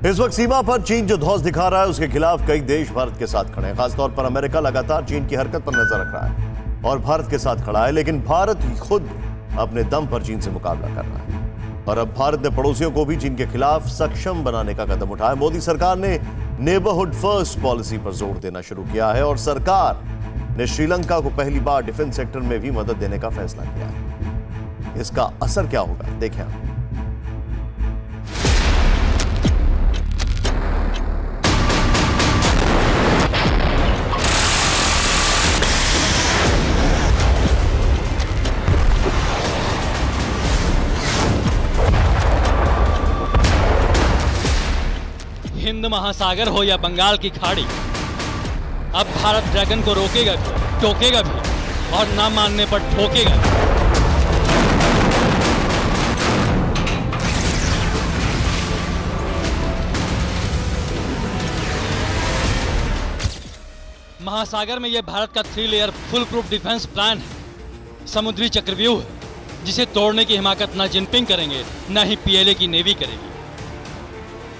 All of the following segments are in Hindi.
इस वक्त सीमा पर चीन जो धौंस दिखा रहा है उसके खिलाफ कई देश भारत के साथ खड़े हैं। खासतौर पर अमेरिका लगातार चीन की हरकत पर नजर रख रहा है और भारत के साथ खड़ा है, लेकिन भारत खुद अपने दम पर चीन से मुकाबला कर रहा है। और अब भारत ने पड़ोसियों को भी चीन के खिलाफ सक्षम बनाने का कदम उठाया। मोदी सरकार ने नेबरहुड फर्स्ट पॉलिसी पर जोर देना शुरू किया है और सरकार ने श्रीलंका को पहली बार डिफेंस सेक्टर में भी मदद देने का फैसला किया है। इसका असर क्या होगा, देखें आप। हिंद महासागर हो या बंगाल की खाड़ी, अब भारत ड्रैगन को रोकेगा भी, टोकेगा भी और ना मानने पर ठोकेगा। महासागर में यह भारत का 3 layer full proof defence plan है, समुद्री चक्रव्यूह है, जिसे तोड़ने की हिमाकत ना जिनपिंग करेंगे ना ही पीएलए की नेवी करेगी।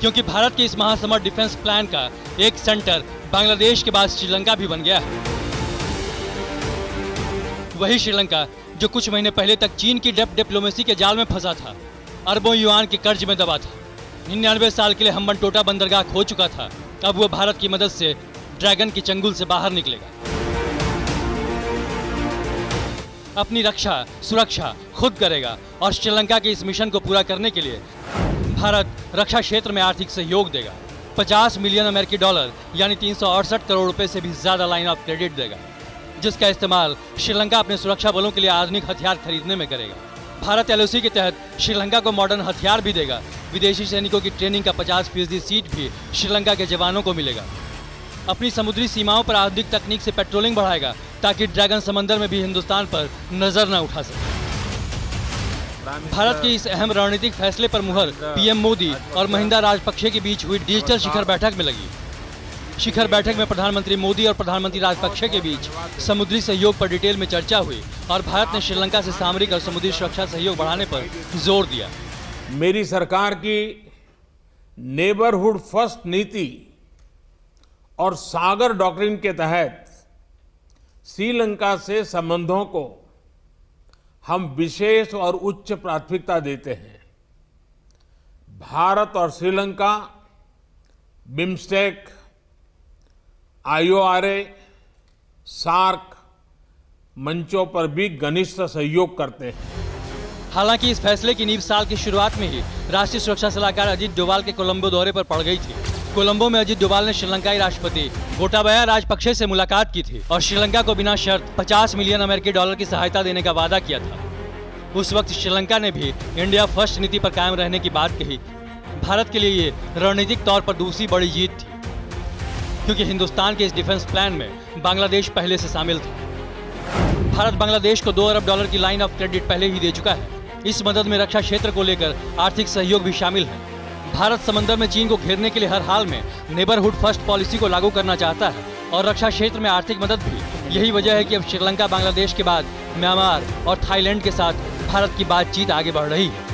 क्योंकि भारत के इस महासमुद्र डिफेंस प्लान का एक सेंटर बांग्लादेश के बाद श्रीलंका भी बन गया है। वही श्रीलंका जो कुछ महीने पहले तक चीन की डेप्थ डिप्लोमेसी के जाल में फंसा था, अरबों युआन के कर्ज में दबा था, 99 साल के लिए हम्बनटोटा बंदरगाह खो चुका था, अब वो भारत की मदद से ड्रैगन की चंगुल से बाहर निकलेगा। अपनी रक्षा सुरक्षा खुद करेगा और श्रीलंका के इस मिशन को पूरा करने के लिए भारत रक्षा क्षेत्र में आर्थिक सहयोग देगा। 50 मिलियन अमेरिकी डॉलर यानी 368 करोड़ रुपए से भी ज्यादा लाइन ऑफ क्रेडिट देगा, जिसका इस्तेमाल श्रीलंका अपने सुरक्षा बलों के लिए आधुनिक हथियार खरीदने में करेगा। भारत एलओसी के तहत श्रीलंका को मॉडर्न हथियार भी देगा। विदेशी सैनिकों की ट्रेनिंग का 50% सीट भी श्रीलंका के जवानों को मिलेगा। अपनी समुद्री सीमाओं पर आधुनिक तकनीक से पेट्रोलिंग बढ़ाएगा ताकि ड्रैगन समंदर में भी हिंदुस्तान पर नजर न उठा सके। भारत के इस अहम रणनीतिक फैसले पर मुहर पीएम मोदी और महिंदा राजपक्षे के बीच हुई डिजिटल शिखर बैठक में लगी। शिखर बैठक में प्रधानमंत्री मोदी और प्रधानमंत्री राजपक्षे के बीच समुद्री सहयोग पर डिटेल में चर्चा हुई और भारत ने श्रीलंका से सामरिक और समुद्री सुरक्षा सहयोग बढ़ाने पर जोर दिया। मेरी सरकार की नेबरहुड फर्स्ट नीति और सागर डॉक्ट्रिन के तहत श्रीलंका से संबंधों को हम विशेष और उच्च प्राथमिकता देते हैं। भारत और श्रीलंका बिम्स्टेक, आईओआरए, सार्क मंचों पर भी घनिष्ठ सहयोग करते हैं। हालांकि इस फैसले की नींव साल की शुरुआत में ही राष्ट्रीय सुरक्षा सलाहकार अजीत डोभाल के कोलंबो दौरे पर पड़ गई थी। कोलंबो में अजीत डोभाल ने श्रीलंकाई राष्ट्रपति गोटाबाया राजपक्षे से मुलाकात की थी और श्रीलंका को बिना शर्त 50 मिलियन अमेरिकी डॉलर की सहायता देने का वादा किया था। उस वक्त श्रीलंका ने भी इंडिया फर्स्ट नीति पर कायम रहने की बात कही। भारत के लिए ये रणनीतिक तौर पर दूसरी बड़ी जीत थी, क्योंकि हिंदुस्तान के इस डिफेंस प्लान में बांग्लादेश पहले से शामिल था। भारत बांग्लादेश को 2 अरब डॉलर की लाइन ऑफ क्रेडिट पहले ही दे चुका है। इस मदद में रक्षा क्षेत्र को लेकर आर्थिक सहयोग भी शामिल है। भारत समंदर में चीन को घेरने के लिए हर हाल में नेबरहुड फर्स्ट पॉलिसी को लागू करना चाहता है और रक्षा क्षेत्र में आर्थिक मदद भी। यही वजह है कि अब श्रीलंका बांग्लादेश के बाद म्यांमार और थाईलैंड के साथ भारत की बातचीत आगे बढ़ रही है।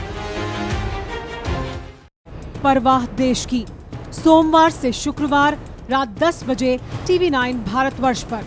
परवाह देश की, सोमवार से शुक्रवार रात 10 बजे TV9 भारतवर्ष पर।